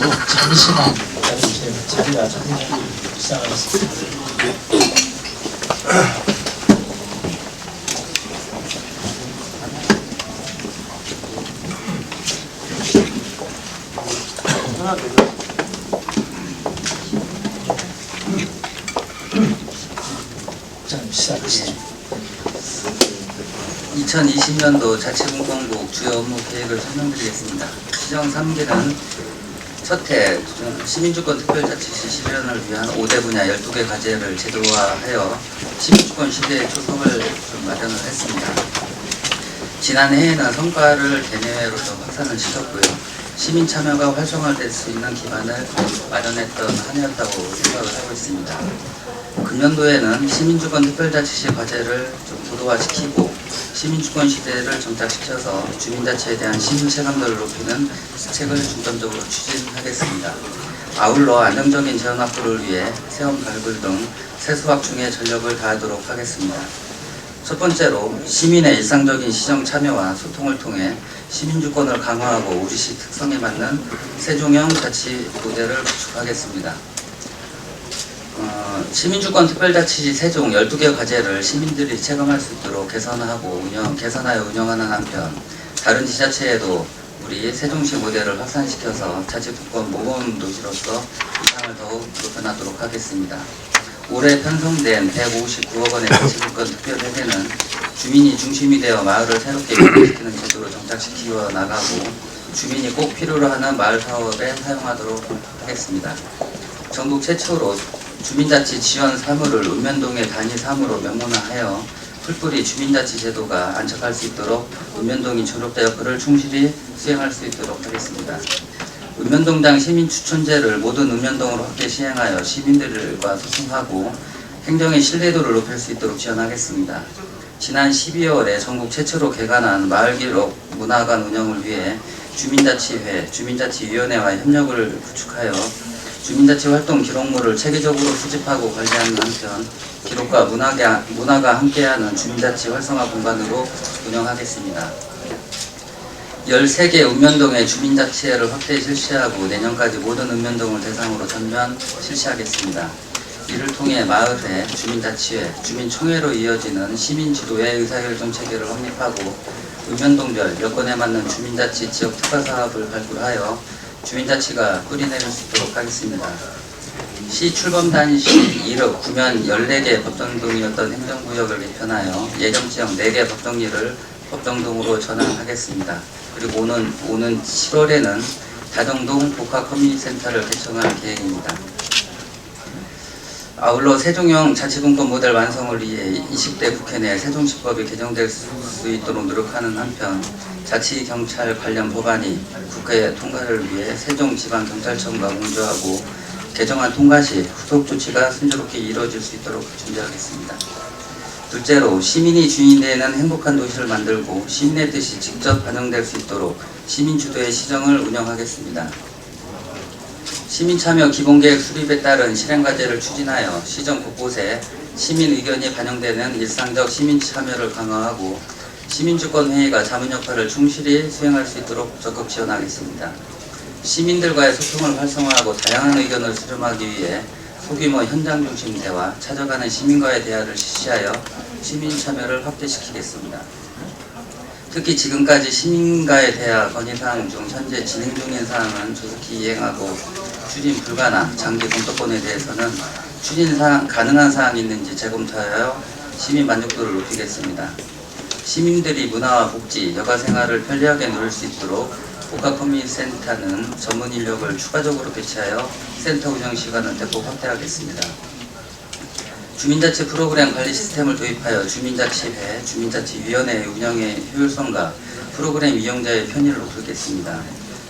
잠시만 기다려주세요. 자리가 조금 이상하겠습니다. 자, 시작하시죠. 2020년도 자치분권국 주요 업무 계획을 설명드리겠습니다. 시정 3기는 첫해 시민주권 특별자치시 실현을 위한 5대 분야 12개 과제를 제도화하여 시민주권 시대의 초석을 마련을 했습니다. 지난해에는 성과를 대내외로 좀 확산을 시켰고요. 시민 참여가 활성화될 수 있는 기반을 마련했던 한 해였다고 생각을 하고 있습니다. 금년도에는 시민주권 특별자치시 과제를 좀 고도화시키고 시민주권 시대를 정착시켜서 주민자치에 대한 시민 체감도를 높이는 정책을 중점적으로 추진하겠습니다. 아울러 안정적인 재원 확보를 위해 세원 발굴 등 세수확충에 전력을 다하도록 하겠습니다. 첫 번째로 시민의 일상적인 시정 참여와 소통을 통해 시민주권을 강화하고 우리시 특성에 맞는 세종형 자치 모델을 구축하겠습니다. 시민주권 특별자치시 세종 12개 과제를 시민들이 체감할 수 있도록 개선하여 운영하는 한편 다른 지자체에도 우리 세종시 모델을 확산시켜서 자치분권 모범 도시로서 이상을 더욱 높여나도록 하겠습니다. 올해 편성된 159억 원의 자치분권 특별회계는 주민이 중심이 되어 마을을 새롭게 변화시키는 제도로 정착시키어 나가고 주민이 꼭 필요로 하는 마을 사업에 사용하도록 하겠습니다. 전국 최초로 주민자치 지원 사무를 읍면동의 단위 사무로 명문화하여 풀뿌리 주민자치 제도가 안착할 수 있도록 읍면동이 조력자 역할을 충실히 수행할 수 있도록 하겠습니다. 읍면동당 시민추천제를 모든 읍면동으로 확대 시행하여 시민들과 소통하고 행정의 신뢰도를 높일 수 있도록 지원하겠습니다. 지난 12월에 전국 최초로 개관한 마을기록 문화관 운영을 위해 주민자치회, 주민자치위원회와 협력을 구축하여 주민자치 활동 기록물을 체계적으로 수집하고 관리하는 한편 기록과 문화가 함께하는 주민자치 활성화 공간으로 운영하겠습니다. 13개 읍면동의 주민자치회를 확대 실시하고 내년까지 모든 읍면동을 대상으로 전면 실시하겠습니다. 이를 통해 마을회, 주민자치회, 주민총회로 이어지는 시민지도의 의사결정 체계를 확립하고 읍면동별 여건에 맞는 주민자치 지역 특화사업을 발굴하여 주민자치가 뿌리내릴 수 있도록 하겠습니다. 시 출범 당시 1억 9면 14개 법정동이었던 행정구역을 개편하여 예정지역 4개 법정리를 법정동으로 전환하겠습니다. 그리고 오는 7월에는 다정동 복합 커뮤니티센터를 개청할 계획입니다. 아울러 세종형 자치분권 모델 완성을 위해 20대 국회 내 세종시법이 개정될 수 있도록 노력하는 한편 자치경찰 관련 법안이 국회 통과를 위해 세종지방경찰청과 공조하고 개정안 통과 시 후속 조치가 순조롭게 이루어질 수 있도록 준비하겠습니다. 둘째로 시민이 주인되는 행복한 도시를 만들고 시민의 뜻이 직접 반영될 수 있도록 시민주도의 시정을 운영하겠습니다. 시민참여 기본계획 수립에 따른 실행과제를 추진하여 시정 곳곳에 시민 의견이 반영되는 일상적 시민참여를 강화하고 시민주권회의가 자문 역할을 충실히 수행할 수 있도록 적극 지원하겠습니다. 시민들과의 소통을 활성화하고 다양한 의견을 수렴하기 위해 소규모 현장 중심 대화, 찾아가는 시민과의 대화를 실시하여 시민 참여를 확대시키겠습니다. 특히 지금까지 시민과의 대화 건의사항 중 현재 진행 중인 사항은 조속히 이행하고 추진 불가나 장기 검토권에 대해서는 추진 가능한 사항이 있는지 재검토하여 시민 만족도를 높이겠습니다. 시민들이 문화와 복지, 여가생활을 편리하게 누릴 수 있도록 복합 커뮤니티센터는 전문 인력을 추가적으로 배치하여 센터 운영 시간을 대폭 확대하겠습니다. 주민자치 프로그램 관리 시스템을 도입하여 주민자치회, 주민자치위원회의 운영의 효율성과 프로그램 이용자의 편의를 높이겠습니다.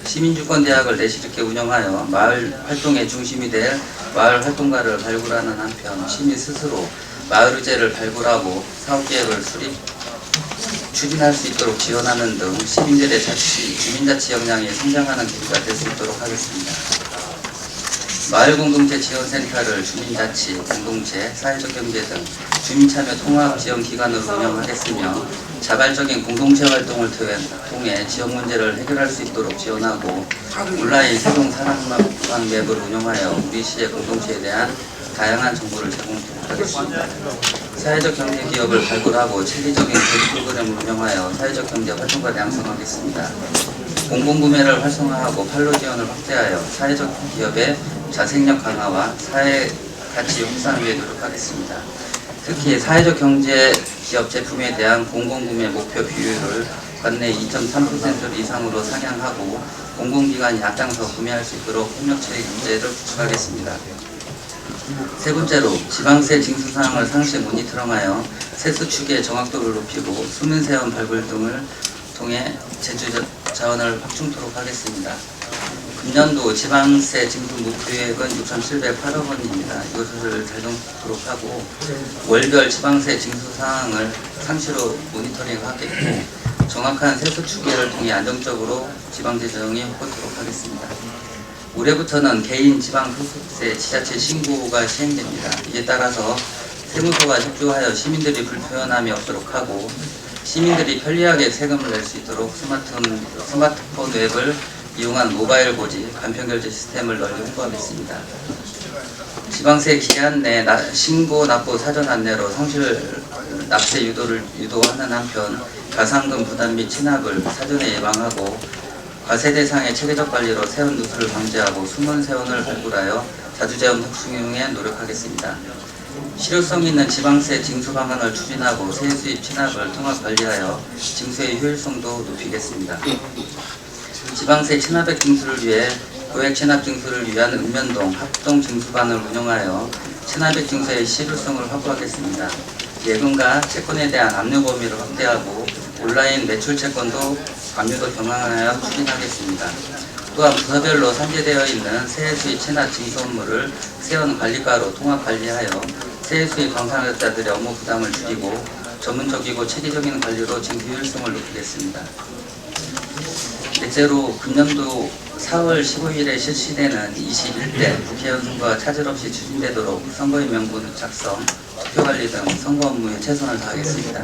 시민주권대학을 내실있게 운영하여 마을 활동의 중심이 될 마을 활동가를 발굴하는 한편 시민 스스로 마을 의제를 발굴하고 사업계획을 추진할 수 있도록 지원하는 등 시민들의 주민자치 역량이 성장하는 계기가 될 수 있도록 하겠습니다. 마을공동체 지원센터를 주민자치, 공동체, 사회적 경제 등 주민참여 통합 지원기관으로 운영하겠으며 자발적인 공동체 활동을 통해 지역 문제를 해결할 수 있도록 지원하고 온라인 세종 사랑방 맵을 운영하여 우리 시의 공동체에 대한 다양한 정보를 제공하도록 하겠습니다. 사회적 경제 기업을 발굴하고 체계적인 교육 프로그램을 운영하여 사회적 경제 활동가를 양성하겠습니다. 공공구매를 활성화하고 판로 지원을 확대하여 사회적 기업의 자생력 강화와 사회 가치 확산을 위해 노력하겠습니다. 특히 사회적 경제 기업 제품에 대한 공공구매 목표 비율을 관내 2.3% 이상으로 상향하고 공공기관이 앞장서 구매할 수 있도록 협력체계를 구축하겠습니다. 세 번째로 지방세 징수사항을 상시 모니터링하여 세수 추계의 정확도를 높이고 수문세원 발굴 등을 통해 제주 자원을 확충토록 하겠습니다. 금년도 지방세 징수 목표액은 6,708억 원입니다. 이것을 달성토록 하고 월별 지방세 징수 사항을 상시로 모니터링하겠고 정확한 세수 추계를 통해 안정적으로 지방재정이 확보토록 하겠습니다. 올해부터는 개인 지방소득세 지자체 신고가 시행됩니다. 이에 따라서 세무서가 협조하여 시민들이 불편함이 없도록 하고 시민들이 편리하게 세금을 낼 수 있도록 스마트폰 앱을 이용한 모바일 고지, 간편결제 시스템을 널리 홍보하겠습니다. 지방세 기한 내 신고 납부 사전 안내로 성실 납세 유도하는 한편 가상금 부담 및 체납을 사전에 예방하고 과세 대상의 체계적 관리로 세원 누수를 방지하고 숨은 세원을 발굴하여 자주재원 혁신에 노력하겠습니다. 실효성 있는 지방세 징수 방안을 추진하고 세수입 체납을 통합 관리하여 징수의 효율성도 높이겠습니다. 지방세 체납액 징수를 위해 고액 체납 징수를 위한 읍면동 합동 징수반을 운영하여 체납액 징수의 실효성을 확보하겠습니다. 예금과 채권에 대한 압류 범위를 확대하고 온라인 매출 채권도 압류도 병행하여 추진하겠습니다. 또한 부서별로 산재되어 있는 세수입 체납 징수 업무를 세원 관리과로 통합 관리하여 세수입 당사자들의 업무 부담을 줄이고 전문적이고 체계적인 관리로 징수 효율성을 높이겠습니다. 넷째로 금년도 4월 15일에 실시되는 21대 국회의원 선거가 차질 없이 추진되도록 선거인 명부 작성, 투표관리 등 선거 업무에 최선을 다하겠습니다.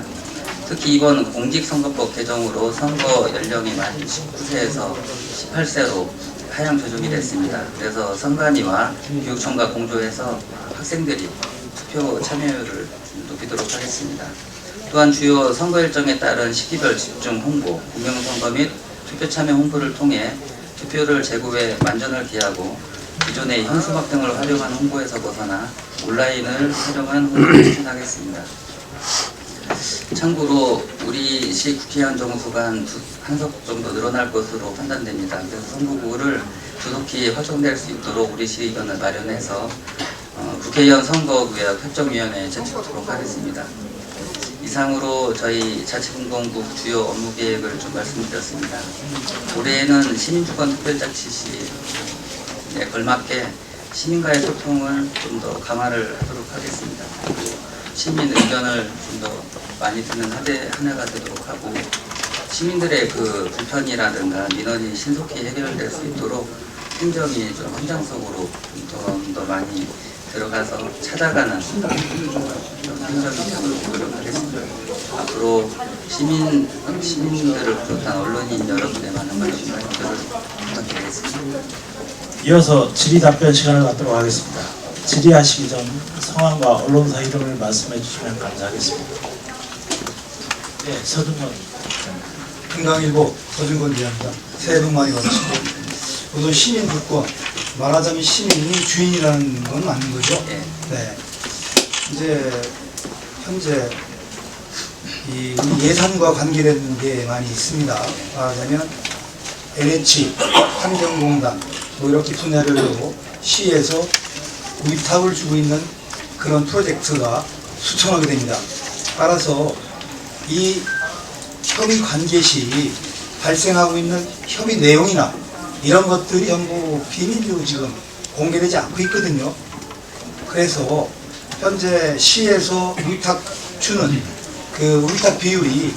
특히 이번 공직선거법 개정으로 선거 연령이 만 19세에서 18세로 하향 조정이 됐습니다. 그래서 선관위와 교육청과 공조해서 학생들이 투표 참여율을 높이도록 하겠습니다. 또한 주요 선거 일정에 따른 시기별 집중 홍보, 공영선거 및 투표 참여 홍보를 통해 투표를 제고에 만전을 기하고 기존의 현수막 등을 활용한 홍보에서 벗어나 온라인을 활용한 홍보를 추진하겠습니다. 참고로 우리 시 국회의원 정수가 한 석 정도 늘어날 것으로 판단됩니다. 그래서 선거구를 조속히 확정될 수 있도록 우리 시의원을 마련해서 국회의원 선거구역 협정위원회에 제출하도록 하겠습니다. 이상으로 저희 자치분권국 주요 업무 계획을 좀 말씀드렸습니다. 올해는 시민주권 특별자치시에 걸맞게 시민과의 소통을 좀 더 강화를 하도록 하겠습니다. 시민 의견을 좀 더 많이 듣는 한 해가 되도록 하고 시민들의 그 불편이라든가 민원이 신속히 해결될 수 있도록 행정이 좀 현장 속으로 좀 더 많이 들어가서 찾아가는 행정이 되도록 노력하겠습니다. 앞으로 시민들을 비롯한 언론인 여러분의 많은 관심과 협조를 부탁드리겠습니다. 이어서 질의 답변 시간을 갖도록 하겠습니다. 질의하시기 전 성함과 언론사 이름을 말씀해 주시면 감사하겠습니다. 네, 서준건. 금강일보 서준건 기자입니다. 새해 복 많이 받으시고 우선 시민 주권 말하자면 시민이 주인이라는 건 맞는 거죠. 네. 이제 현재 이 예산과 관계되는 게 많이 있습니다. 말하자면 NH, 환경공단 뭐 이렇게 분야별로 시에서 위탁을 주고 있는 그런 프로젝트가 수천억이 됩니다. 따라서 이 협의 관계 시 발생하고 있는 협의 내용이나 이런 것들이 전부 비밀로 지금 공개되지 않고 있거든요. 그래서 현재 시에서 위탁 주는 그 위탁 비율이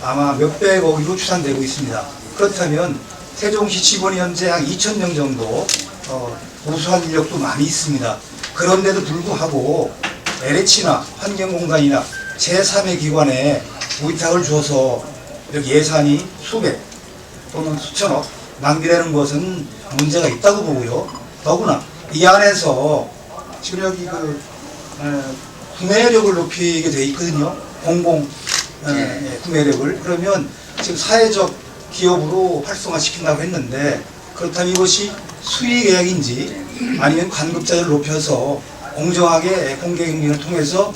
아마 몇백억으로 추산되고 있습니다. 그렇다면 세종시 직원이 현재 한 2,000명 정도 우수한 인력도 많이 있습니다. 그런데도 불구하고 LH나 환경공단이나 제3의 기관에 위탁을 줘서 이렇게 예산이 수백 또는 수천억 낭비되는 것은 문제가 있다고 보고요. 더구나 이 안에서 지금 여기 구매력을 높이게 돼 있거든요. 공공 구매력을. 그러면 지금 사회적 기업으로 활성화시킨다고 했는데, 그렇다면 이것이 수의 계약인지 아니면 관급자를 높여서 공정하게 공개 경쟁을 통해서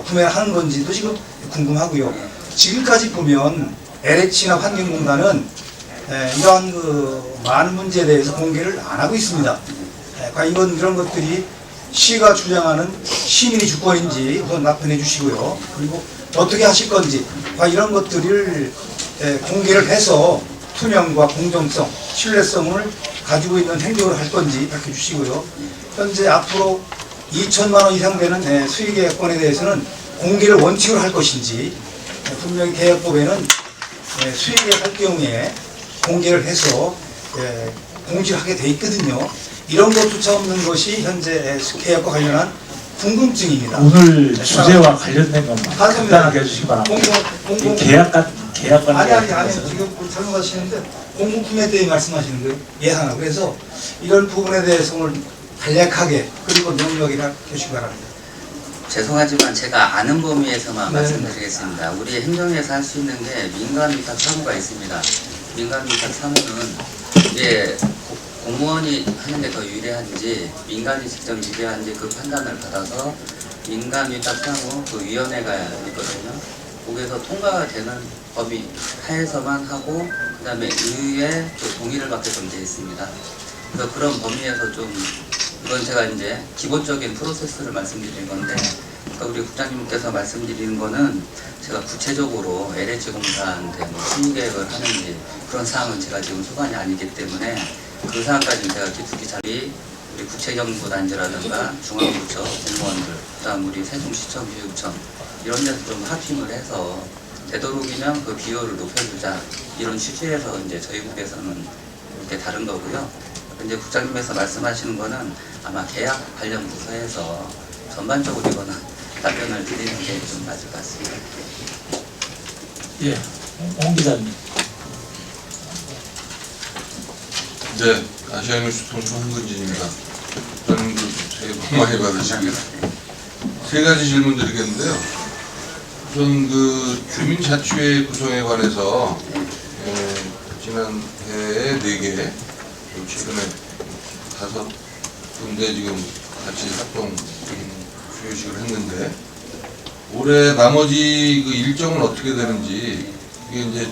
구매를 하는 건지도 지금 궁금하고요. 지금까지 보면 LH나 환경공단은 이러한 많은 문제에 대해서 공개를 안 하고 있습니다. 과연 이런 것들이 시가 주장하는 시민의 주권인지 우선 답변해 주시고요. 그리고 어떻게 하실 건지, 과연 이런 것들을 공개를 해서 투명과 공정성, 신뢰성을 가지고 있는 행정을 할 건지 밝혀주시고요. 현재 앞으로 2천만 원 이상 되는 수의계약권에 대해서는 공개를 원칙으로 할 것인지, 분명히 계약법에는 수의계약 할 경우에 공개를 해서 공지를 하게 돼 있거든요. 이런 것조차 없는 것이 현재 계약과 관련한 궁금증입니다. 오늘 주제와 관련된 것만 간단하게 해주시기 바랍니다. 공공 계약관 아니 지금 설명하시는데 공공구매 때 말씀하시는 거예요. 예산하고. 그래서 이런 부분에 대해서 오늘 간략하게 그리고 명료하게 해주시기 바랍니다. 죄송하지만 제가 아는 범위에서만 네. 말씀드리겠습니다. 우리 행정에서 할 수 있는 게 민간 위탁 사무가 있습니다. 민간 위탁 사무는 이게 공무원이 하는 게 더 유리한지 민간이 직접 유리한지 그 판단을 받아서 민간 위탁 사무 그 위원회가 있거든요. 거기에서 통과가 되는 법이 하에서만 하고, 그 다음에 의회 또 동의를 받게끔 되어 있습니다. 그래서 그런 범위에서 좀, 이건 제가 이제 기본적인 프로세스를 말씀드린 건데, 그러니까 우리 국장님께서 말씀드리는 거는 제가 구체적으로 LH 공사한테 뭐 수의 계획을 하는지 그런 사항은 제가 지금 소관이 아니기 때문에 그 사항까지는 제가 깊숙이 우리 국책연구단지라든가 중앙부처 공무원들, 그다음 우리 세종시청 교육청 이런 데서 좀 합심을 해서 되도록이면 그 비율을 높여주자, 이런 취지에서 이제 저희 국에서는 이렇게 다른 거고요. 이제 국장님께서 말씀하시는 거는 아마 계약 관련 부서에서 전반적으로 이거는 답변을 드리는 게 좀 맞을 것 같습니다. 예, 홍 기자님. 네, 아시아뉴스 통신 홍근진입니다. 저는 새해 복 많이 받으시고요. 세 가지 질문 드리겠는데요. 우선 주민 자치회 구성에 관해서 지난해에 4개, 최근에 5군데 지금 같이 합동 수료식을 했는데, 올해 나머지 그 일정은 어떻게 되는지, 이게 이제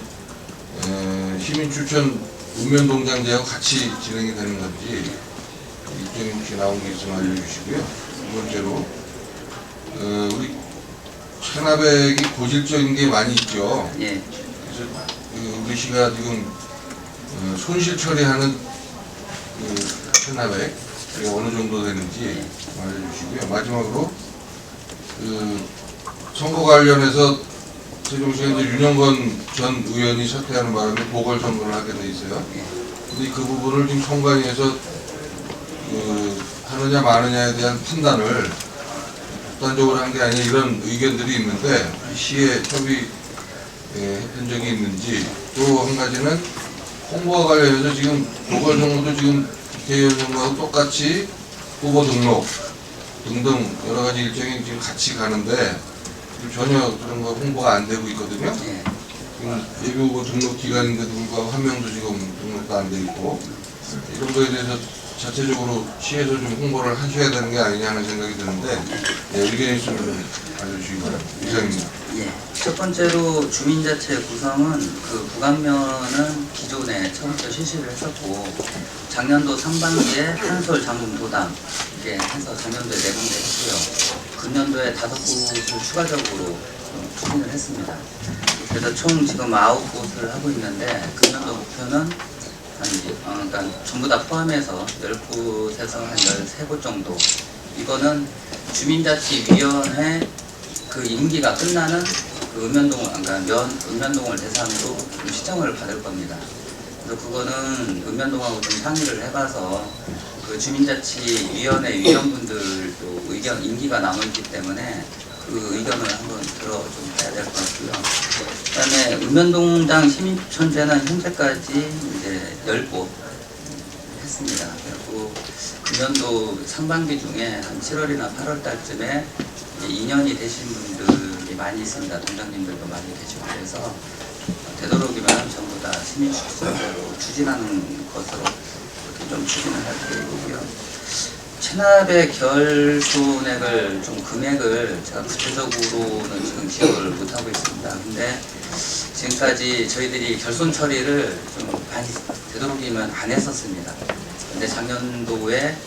시민 추천 읍면동장제하고 같이 진행이 되는 건지 일정이 혹시 나온 게 있으면 알려주시고요. 두 번째로 우리 체납액이 고질적인 게 많이 있죠. 예. 그래서 우리 시가 지금 손실 처리하는 체납액 어느 정도 되는지 알려주시고요. 마지막으로 선거 관련해서 세종시가 이제 윤영건 전 의원이 사퇴하는 바람에 보궐선거를 하게 돼 있어요. 근데 그 부분을 지금 선관위에서 하느냐 마느냐에 대한 판단을 극단적으로 한 게 아니냐, 이런 의견들이 있는데 시에 협의했던 적이 있는지, 또 한 가지는 홍보와 관련해서 지금 보궐선거도 지금 국회의원 선거하고 똑같이 후보 등록 등등 여러 가지 일정이 지금 같이 가는데 전혀 그런 거 홍보가 안 되고 있거든요. 지금 예비후보 등록 기간인데도 불구하고 한 명도 지금 등록도 안 돼 있고, 이런 거에 대해서 자체적으로 시에서 좀 홍보를 하셔야 되는 게 아니냐 하는 생각이 드는데, 의견이 있으면 알려주시기 바랍니다. 이상입니다. 예. 첫 번째로 주민자치 구성은 그 부감면은 기존에 처음부터 실시를 했었고, 작년도 상반기에 한솔 장군 도담 이렇게 해서 작년도에 4군데 했고요. 금년도에 5곳을 추가적으로 추진을 했습니다. 그래서 총 지금 9곳을 하고 있는데, 금년도 목표는 그러니까 전부 다 포함해서 10곳에서 한 13곳 정도. 이거는 주민자치위원회 그 임기가 끝나는 그 읍면동을 대상으로 시청을 받을 겁니다. 그래서 그거는 읍면동하고 좀 상의를 해봐서 그 주민자치위원회 위원분들도 임기가 남아있기 때문에 그 그 의견을 한번 좀 봐야 될 것 같고요. 그다음에 읍면동장 시민촌제는 현재까지 이제 10곳 했습니다. 그리고 금년도 상반기 중에 한 7월이나 8월 달쯤에 2년이 되신 분들이 많이 있습니다. 동장님들도 많이 계시고 그래서 되도록이면 전부 다 시민축제로 추진하는 것으로 그렇게 좀 추진을 할 계획이고요. 체납의 결손액을 좀 금액을 제가 구체적으로는 지금 기억을 못하고 있습니다. 근데 지금까지 저희들이 결손 처리를 좀 많이 되도록이면 안 했었습니다. 근데 작년도에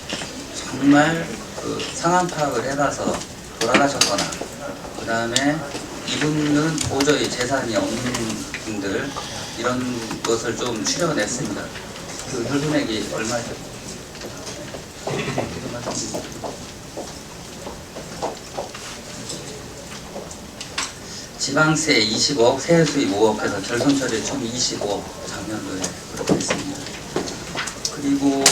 정말 그 상황 파악을 해봐서 돌아가셨거나 그 다음에 이분은 도저히 재산이 없는 분들 이런 것을 좀 추려냈습니다. 그 결손액이 얼마죠? 지방세 20억, 세수입 5억 해서 결손 처리 총 25억 작년도에 그렇게 했습니다. 그리고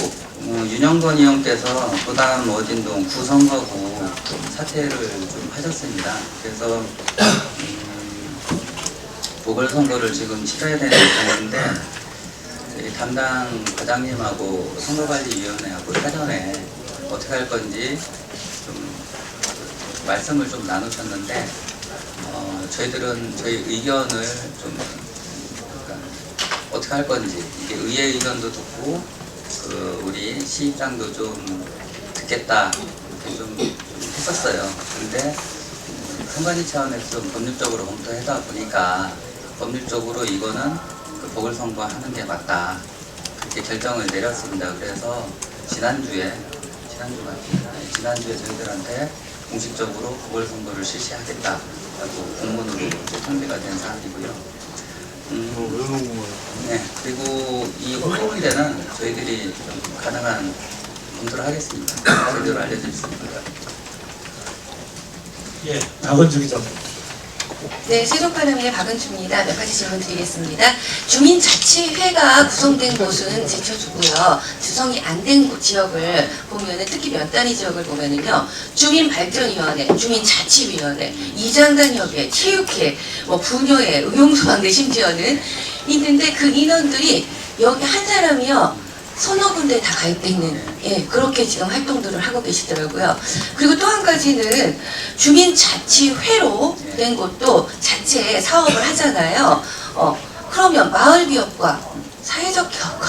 윤영건 의원께서 부담 어딘동 구선거구 사퇴를 좀 하셨습니다. 그래서 보궐선거를 지금 치러야 되는 상황인데 담당 과장님하고 선거관리위원회하고 사전에 어떻게 할 건지 좀 말씀을 좀 나누셨는데 저희들은 저희 의견을 좀 그러니까 어떻게 할 건지 이게 의회 의견도 듣고 우리 시입장도 좀 듣겠다 이렇게 좀 했었어요. 근데 선관위 차원에서 좀 법률적으로 검토하다 보니까 법률적으로 이거는 보궐선거 하는 게 맞다 그렇게 결정을 내렸습니다. 그래서 지난주에 저희들한테 공식적으로 보궐선거를 실시하겠다라고 공문으로 통지가 된 사안이고요. 네, 그리고 이 홍보문제는 저희들이 좀 가능한 검토를 하겠습니다. 제대로 알려드리겠습니다. 예, 박은주 기자. 네, 세종파람의 박은주입니다. 몇 가지 질문 드리겠습니다. 주민자치회가 구성된 곳은 제쳐두고요. 구성이 안 된 지역을 보면은 특히 몇 단위 지역을 보면은요. 주민발전위원회, 주민자치위원회, 이장단협의회, 체육회, 분여회, 의용소방대 심지어는 있는데 그 인원들이 여기 한 사람이요. 서너 군데 다 가입돼 있는 그렇게 지금 활동들을 하고 계시더라고요. 그리고 또 한 가지는 주민자치회로 된 곳도 자체 사업을 하잖아요. 그러면 마을기업과 사회적 기업과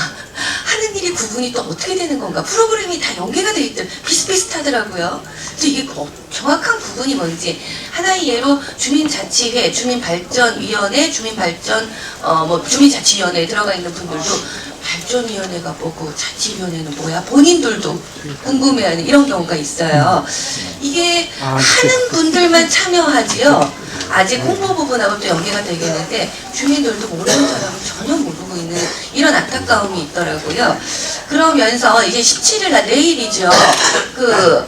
하는 일이 구분이 또 어떻게 되는 건가? 프로그램이 다 연계가 돼 있든 비슷비슷하더라고요. 그래서 이게 정확한 구분이 뭔지 하나의 예로 주민자치회, 주민발전위원회, 주민자치위원회에 들어가 있는 분들도 발전위원회가 뭐고 자치위원회는 뭐야? 본인들도 궁금해하는 이런 경우가 있어요. 이게 하는 분들만 참여하지요. 아직 홍보 부분하고 또 연계가 되겠는데 주민들도 모르는 사람은 전혀 모르고 있는 이런 안타까움이 있더라고요. 그러면서 이제 17일 날 내일이죠. 그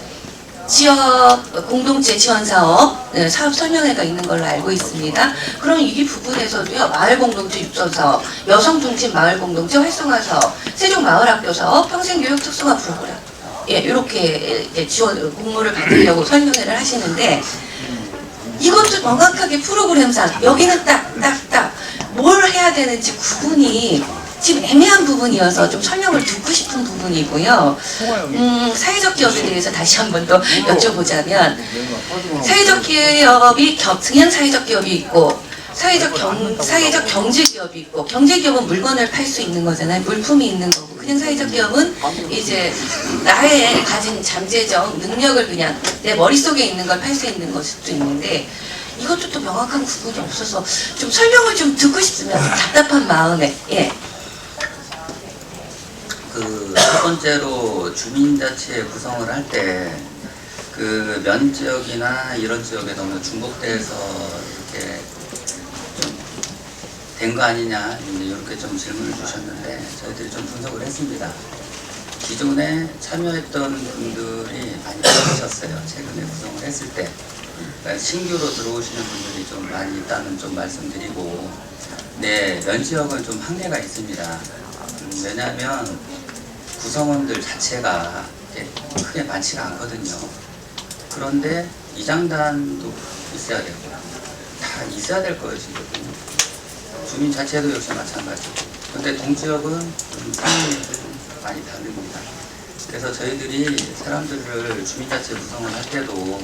지역 공동체 지원 사업 사업 설명회가 있는 걸로 알고 있습니다. 그럼 이 부분에서도요. 마을 공동체 육성 사업, 여성 중심 마을 공동체 활성화 사업, 세종 마을 학교 사업, 평생교육 특성화 프로그램 이렇게 지원 공모를 받으려고 설명회를 하시는데 이것도 정확하게 프로그램상 여기는 딱 뭘 해야 되는지 구분이 지금 애매한 부분이어서 좀 설명을 듣고 싶은 부분이고요. 사회적 기업에 대해서 다시 한 번 더 여쭤보자면 사회적 기업이 그냥 사회적 기업이 있고 사회적 경제 기업이 있고 경제 기업은 물건을 팔 수 있는 거잖아요. 물품이 있는 거고 그냥 사회적 기업은 이제 나의 가진 잠재적 능력을 그냥 내 머릿속에 있는 걸 팔 수 있는 것일 수도 있는데 이것도 또 명확한 구분이 없어서 좀 설명을 좀 듣고 싶으면 답답한 마음에 첫 번째로 주민자치회 구성을 할 때 그 면적이나 이런 지역에 너무 중복돼서 이렇게 좀 된 거 아니냐 이렇게 좀 질문을 주셨는데 저희들이 좀 분석을 했습니다. 기존에 참여했던 분들이 많이 떨어지셨어요. 최근에 구성을 했을 때 그러니까 신규로 들어오시는 분들이 좀 많이 있다는 좀 말씀드리고 네, 면지역은 좀 한계가 있습니다. 왜냐하면 구성원들 자체가 크게 많지가 않거든요. 그런데 이장단도 있어야 되고 다 있어야 될 것이거든요. 주민자치도 역시 마찬가지고. 근데 동지역은 좀 상황이 많이 다릅니다. 그래서 저희들이 사람들을 주민자치 구성을 할 때도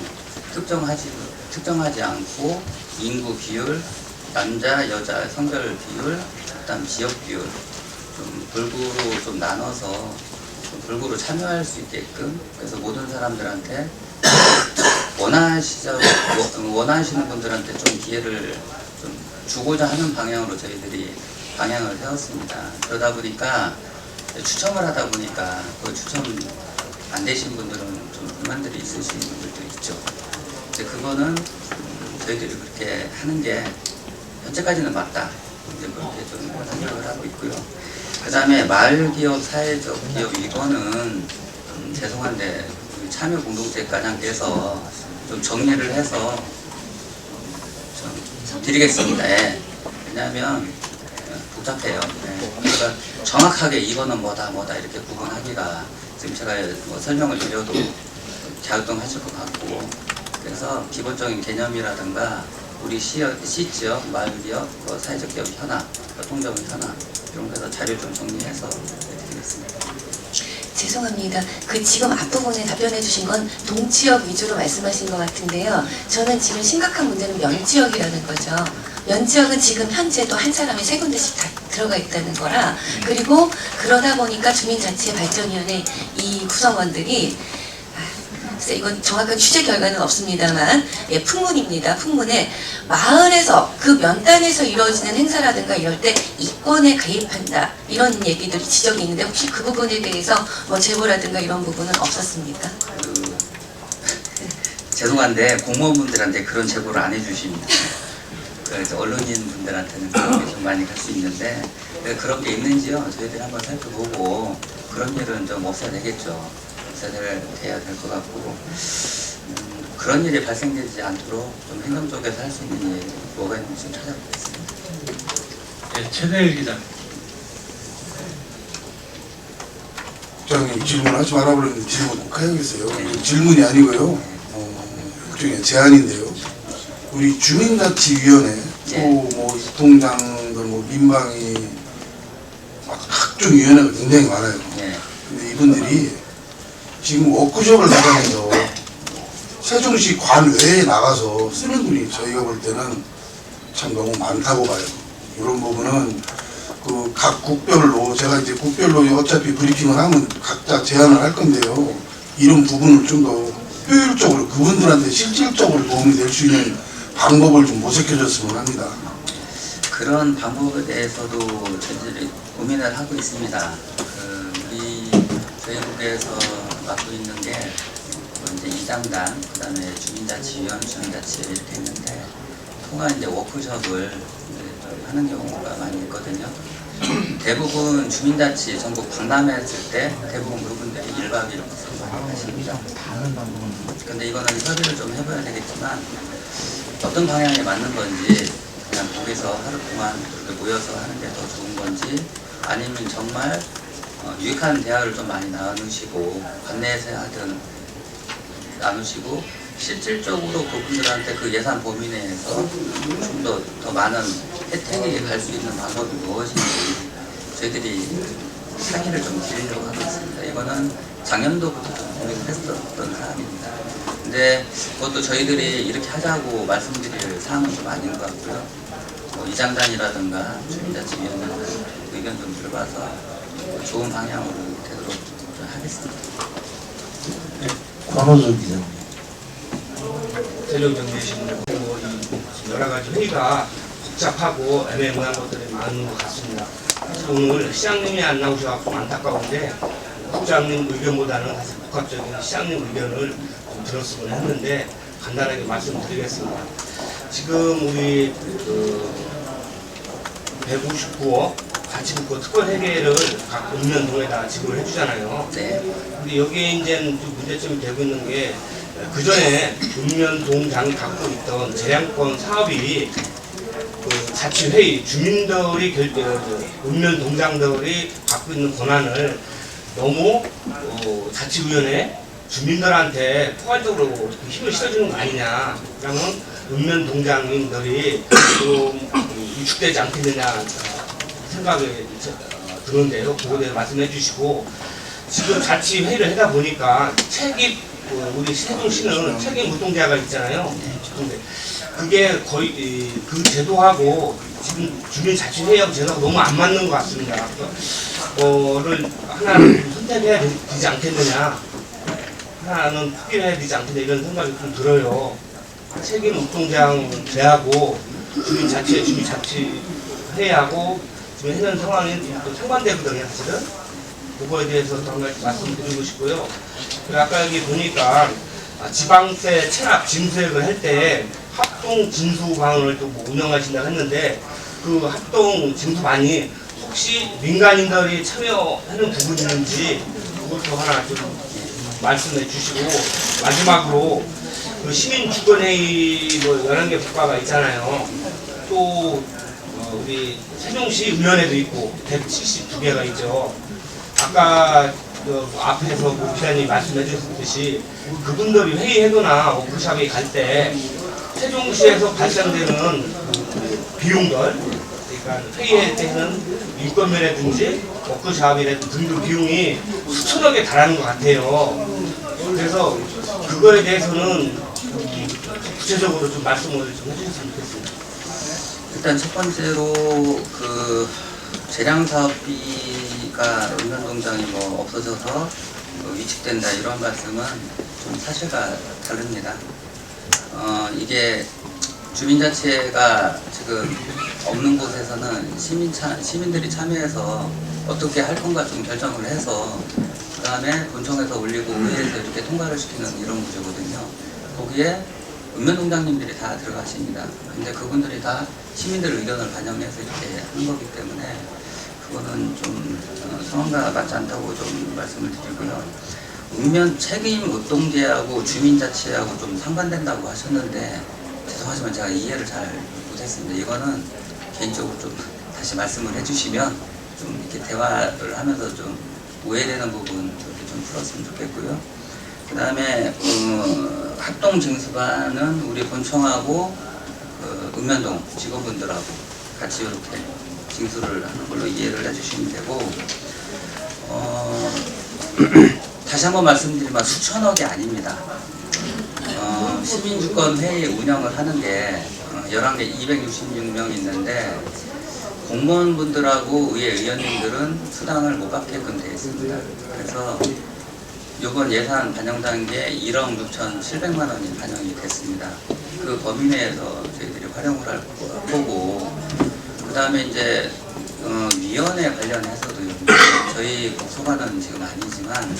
특정하지 않고 인구 비율, 남자, 여자, 성별 비율, 그다음 지역 비율 좀 골고루 좀 나눠서 좀 골고루 참여할 수 있게끔, 그래서 모든 사람들한테 원하시는 분들한테 좀 기회를 좀 주고자 하는 방향으로 저희들이 방향을 세웠습니다. 그러다 보니까 추첨을 하다 보니까 그 추첨 안 되신 분들은 좀 불만들이 있으신 분들도 있죠. 이제 그거는 저희들이 그렇게 하는 게 현재까지는 맞다, 이제 그렇게 좀 생각을 하고 있고요. 그 다음에 마을기업, 사회적 기업, 이거는 죄송한데 참여 공동체 과장께서 좀 정리를 해서 좀 드리겠습니다. 예. 왜냐하면 복잡해요. 예. 그러니까 정확하게 이거는 뭐다 이렇게 구분하기가 지금 제가 뭐 설명을 드려도 갸우뚱하실 것 같고, 그래서 기본적인 개념이라든가 우리 시지역, 마을기업, 사회적 기업 현황, 통자본 현황 이런 거에서 자료 좀 정리해서 드리겠습니다. 죄송합니다. 그 지금 앞부분에 답변해 주신 건 동지역 위주로 말씀하신 것 같은데요. 저는 지금 심각한 문제는 면지역이라는 거죠. 면지역은 지금 현재도 한 사람이 3군데씩 다 들어가 있다는 거라, 그리고 그러다 보니까 주민자치발전위원회 이 구성원들이 글쎄 이건 정확한 취재 결과는 없습니다만, 예, 풍문입니다. 풍문에 마을에서 그 면단에서 이루어지는 행사라든가 이럴 때 이권에 가입한다 이런 얘기들이 지적이 있는데, 혹시 그 부분에 대해서 뭐 제보라든가 이런 부분은 없었습니까? 죄송한데 공무원분들한테 그런 제보를 안 해주십니다. 그래서 언론인분들한테는 그런 게 좀 많이 갈 수 있는데, 그런 게 있는지요 저희들이 한번 살펴보고 그런 일은 좀 없애야 되겠죠. 돼야 될 것 같고, 그런 일이 발생되지 않도록 좀 행정 쪽에서 할 수 있는 일이 뭐가 있는지 좀 찾아보겠습니다. 네, 최대일 기자님. 국장님 질문하지 말아버렸는데 질문 꼭 해야겠어요. 질문이 아니고요. 일종의 제안인데요. 우리 주민자치위원회 또 뭐 통장들 뭐 민방위 각종 위원회가 굉장히 많아요. 근데 이분들이 지금 워크숍을 나가면서 세종시 관외에 나가서 쓰는 분이 저희가 볼 때는 참 너무 많다고 봐요. 이런 부분은 그 각 국별로, 제가 이제 국별로 어차피 브리핑을 하면 각자 제안을 할 건데요. 이런 부분을 좀 더 효율적으로 그분들한테 실질적으로 도움이 될 수 있는 방법을 좀 모색해줬으면 합니다. 그런 방법에 대해서도 저희들이 고민을 하고 있습니다. 저희 국에서 맡고 있는 게 이제 이장단, 그다음에 주민자치위원, 주민자치 이렇게 있는데, 통화 이제 워크숍을 이제 하는 경우가 많이 있거든요. 대부분 주민자치 전국 박람회했을 때 대부분 그분들이 1박 2일 많이 하십니다. 근데 이거는 협의를 좀 해봐야 되겠지만 어떤 방향에 맞는 건지, 그냥 거기서 하루 동안 그렇게 모여서 하는 게 더 좋은 건지, 아니면 정말 유익한 대화를 좀 많이 나누시고 관내에서 하든 나누시고 실질적으로 그분들한테 그 예산 범위 내에서 좀 더 많은 혜택이 갈 수 있는 방법이 무엇인지 저희들이 상의를 좀 드리려고 하고 있습니다. 이거는 작년도부터 좀 고민을 했었던 사항입니다. 근데 그것도 저희들이 이렇게 하자고 말씀드릴 사항은 좀 아닌 것 같고요. 이장단이라든가 주민자치위원회 의견 좀 들어봐서 좋은 방향으로 되도록 좀 하겠습니다. 네, 권호주 기자님. 재정 정리하시는 여러 가지 회의가 복잡하고 애매모호한 것들이 많은 것 같습니다. 오늘 시장님이 안 나오셔서 안타까운데, 국장님 의견보다는 사실 복합적인 시장님 의견을 좀 들었으면 했는데 간단하게 말씀드리겠습니다. 지금 우리 159억 가치국고 특권 회계를 각 읍면동에다 지급을 해주잖아요. 네. 근데 여기에 이제 좀 문제점이 되고 있는 게, 그 전에 읍면동장이 갖고 있던 재량권 사업이 그 자치회의 주민들이 읍면동장들이 갖고 있는 권한을 너무 자치위원회 주민들한테 포괄적으로 힘을 실어주는 거 아니냐. 그러면 읍면동장님들이 좀 위축되지 않겠느냐 생각이 드는데요. 그거에 대해서 말씀해 주시고, 지금 자치 회의를 하다 보니까 책임, 우리 세종시는 책임 운동제가 있잖아요. 근데 그게 거의 그 제도하고 지금 주민자치회의하고 제도가 너무 안 맞는 것 같습니다. 를 하나를 선택해야 되지 않겠느냐, 하나는 포기해야 되지 않겠느냐, 이런 생각이 좀 들어요. 책임 운동장 제하고 주민자치회의하고 지금 해는 상황이 또 상반되거든요, 사실은. 그거에 대해서 한 가지 말씀드리고 싶고요. 아까 여기 보니까 지방세 체납 징수액을 할 때 합동 징수방을 또 뭐 운영하신다고 했는데, 그 합동 징수반이 혹시 민간인들이 참여하는 부분이 있는지 그것도 하나 좀 말씀해 주시고, 마지막으로 그 시민주권회의 뭐 11개 국가가 있잖아요. 또 우리 세종시 의원회도 있고 172개가 있죠. 아까 그 앞에서 뭐 기자님이 말씀해 주셨듯이 그분들이 회의해도나 워크숍에 갈 때 세종시에서 발생되는 비용들, 그러니까 회의할 때는 인건비라든지 워크숍이라든지 등등 비용이 수천억에 달하는 것 같아요. 그래서 그거에 대해서는 구체적으로 좀 말씀을 좀 해주셨으면 좋겠습니다. 일단 첫 번째로 그 재량 사업비가 읍면동장이 뭐 없어져서 위축된다 이런 말씀은 좀 사실과 다릅니다. 이게 주민자치회가 지금 없는 곳에서는 시민들이 참여해서 어떻게 할 건가 좀 결정을 해서 그 다음에 본청에서 올리고 의회에서 이렇게 통과를 시키는 이런 구조거든요. 거기에 읍면동장님들이 다 들어가십니다. 근데 그분들이 다 시민들 의견을 반영해서 이렇게 하는 거기 때문에 그거는 좀 상황과 맞지 않다고 좀 말씀을 드리고요. 읍면 책임 운동제하고 주민자치하고 좀 상반된다고 하셨는데 죄송하지만 제가 이해를 잘 못했습니다. 이거는 개인적으로 좀 다시 말씀을 해주시면 좀 이렇게 대화를 하면서 좀 오해되는 부분 이렇게 좀 풀었으면 좋겠고요. 그 다음에 합동 징수반은 우리 본청하고 읍면동 직원분들하고 같이 이렇게 징수를 하는 걸로 이해를 해주시면 되고, 다시 한번 말씀드리면 수천억이 아닙니다. 시민주권회의 운영을 하는 게 11개 266명 있는데 공무원분들하고 의회 의원님들은 수당을 못 받게끔 되어 있습니다. 그래서 이번 예산 반영된 게 1억 6,700만 원이 반영이 됐습니다. 그 범위 내에서 저희들이 활용을 할 거고, 그 다음에 이제 위원회 관련해서도 저희 소관은 지금 아니지만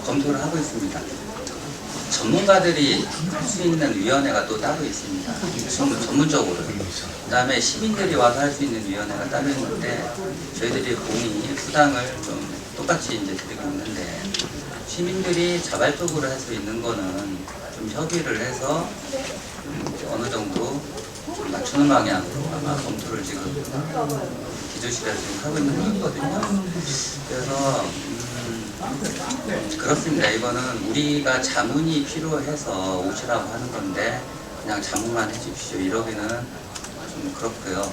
검토를 하고 있습니다. 전문가들이 할 수 있는 위원회가 또 따로 있습니다. 전문적으로. 그 다음에 시민들이 와서 할 수 있는 위원회가 따로 있는데 저희들이 공이 수당을 좀 똑같이 이제 드리고 있는데, 시민들이 자발적으로 할 수 있는 거는 좀 협의를 해서 어느 정도 좀 맞추는 방향으로 아마 검토를 지금 기조실에서 지금 하고 있는 거거든요. 그래서 그렇습니다. 이거는 우리가 자문이 필요해서 오시라고 하는 건데 그냥 자문만 해주십시오 이러기는 좀 그렇고요.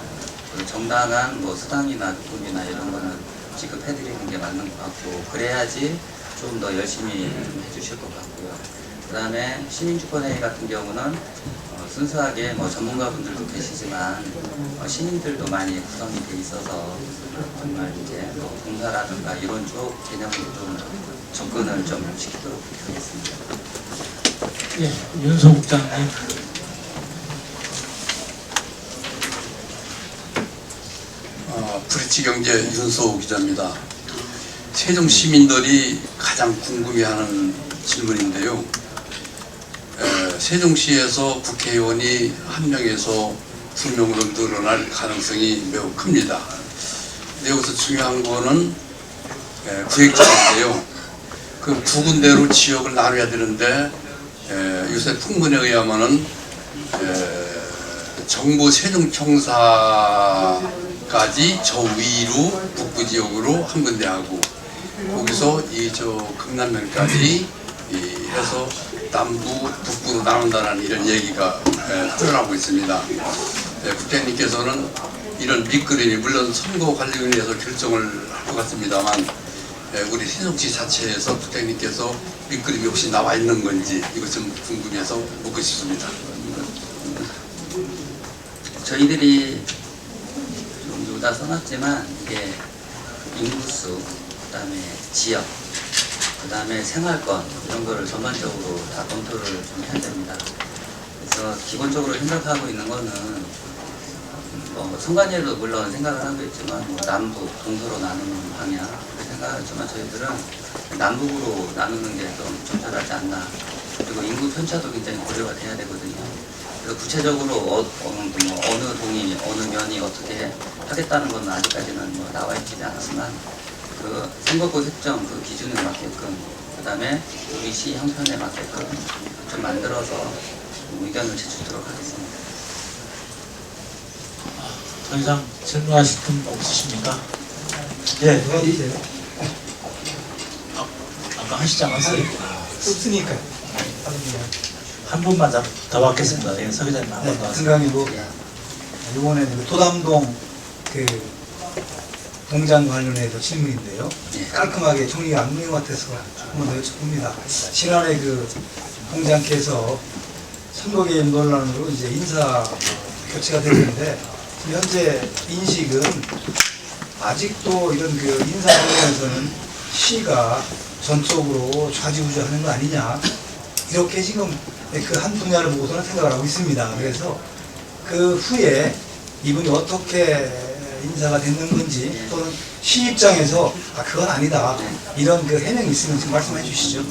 정당한 뭐 수당이나 교통비나 이런 거는 지급해드리는 게 맞는 것 같고, 그래야지 좀 더 열심히 좀 해주실 것 같고요. 그 다음에 시민주권회의 같은 경우는 순수하게 뭐 전문가분들도 계시지만 시민들도 많이 구성이 돼 있어서 정말 이제 뭐 봉사라든가 이런 쪽 개념으로 좀 접근을 좀 시키도록 하겠습니다. 예, 윤소 국장님. 브릿지경제 윤소 기자입니다. 세종 시민들이 가장 궁금해하는 질문인데요. 세종시에서 국회의원이 1명에서 2명으로 늘어날 가능성이 매우 큽니다. 근데 여기서 중요한 거는 구획지인데요. 그 두 군데로 지역을 나눠야 되는데 요새 풍문에 의하면은 정부 세종청사까지 저 위로 북부 지역으로 한 군데 하고, 거기서 이 저 강남면까지 해서 남부, 북부로 나눈다는 이런 얘기가 흘러나오고 있습니다. 국장님께서는 이런 밑그림이 물론 선거 관리위원회에서 결정을 할 것 같습니다만 우리 세종시 자체에서 국장님께서 밑그림이 혹시 나와 있는 건지 이것 좀 궁금해서 묻고 싶습니다. 저희들이 좀 여기다 써놨지만 이게 인구수, 그다음에 지역, 그다음에 생활권 이런 거를 전반적으로 다 검토를 좀 해야 됩니다. 그래서 기본적으로 생각하고 있는 거는 선관위에도 물론 생각을 하고 있지만 남북, 동서로 나누는 방향 그렇게 생각하지만 저희들은 남북으로 나누는 게 좀 적절하지 않나. 그리고 인구 편차도 굉장히 고려가 돼야 되거든요. 그래서 구체적으로 어느 동이 어느 면이 어떻게 하겠다는 건 아직까지는 나와 있지 않지만 그 선거구 색정 그 기준에 맞게끔 그다음에 우리 시 형편에 맞게끔 좀 만들어서 의견을 제출하도록 하겠습니다. 더 이상 질문하실 분 없으십니까? 예. 아까 하시지 않았어요? 없으니까요. 한 분만 더 받겠습니다. 예, 서 기자님 한 번 더 하세요. 건강이고 이번에는 도담동 그 동장 관련해서 질문인데요. 깔끔하게 정리가 안 된 것 같아서 한 번 더 여쭤봅니다. 지난해 그 동장께서 선거 개입 논란으로 이제 인사 교체가 됐는데 현재 인식은 아직도 이런 그 인사 관련해서는 시가 전적으로 좌지우지하는 거 아니냐 이렇게 지금 그 한 분야를 보고서는 생각을 하고 있습니다. 그래서 그 후에 이분이 어떻게 인사가 됐는 건지 또는 시 입장에서 그건 아니다 이런 그 해명이 있으면 좀 말씀해 주시죠.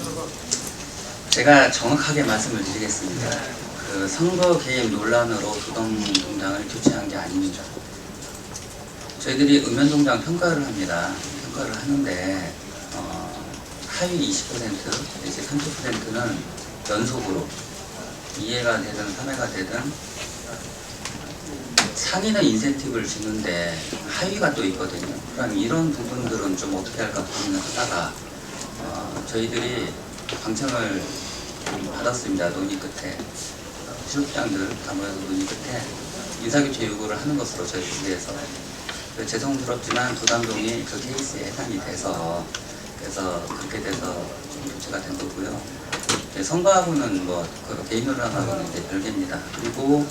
제가 정확하게 말씀을 드리겠습니다. 그 선거 개입 논란으로 도담동장을 교체한 게 아닙니다. 저희들이 읍면동장 평가를 합니다. 평가를 하는데 하위 20% 이제 30%는 연속으로 2회가 되든 3회가 되든 상위는 인센티브를 주는데 하위가 또 있거든요. 그럼 이런 부분들은 좀 어떻게 할까 고민을 하다가 저희들이 방청을 받았습니다. 논의 끝에 실업장들 다 모여서 논의 끝에 인사교체 요구를 하는 것으로 저희 주에서 죄송스럽지만 도담동이 그 케이스에 해당이 돼서 그래서 그렇게 돼서 좀 교체가 된 거고요. 선거하고는 그 개인 논란하고는 이제 별개입니다. 그리고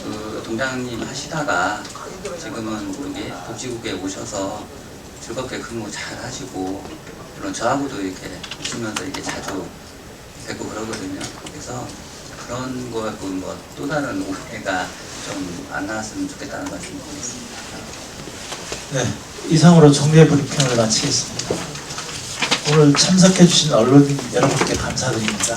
그 동장님 하시다가 지금은 여기 복지국에 오셔서 즐겁게 근무 잘 하시고 물론 저하고도 이렇게 웃으면서 이렇게 자주 뵙고 그러거든요. 그래서 그런 거 갖고 또 다른 오해가 좀 안 나왔으면 좋겠다는 말씀 드리겠습니다. 네, 이상으로 정례 브리핑을 마치겠습니다. 오늘 참석해 주신 언론인 여러분께 감사드립니다.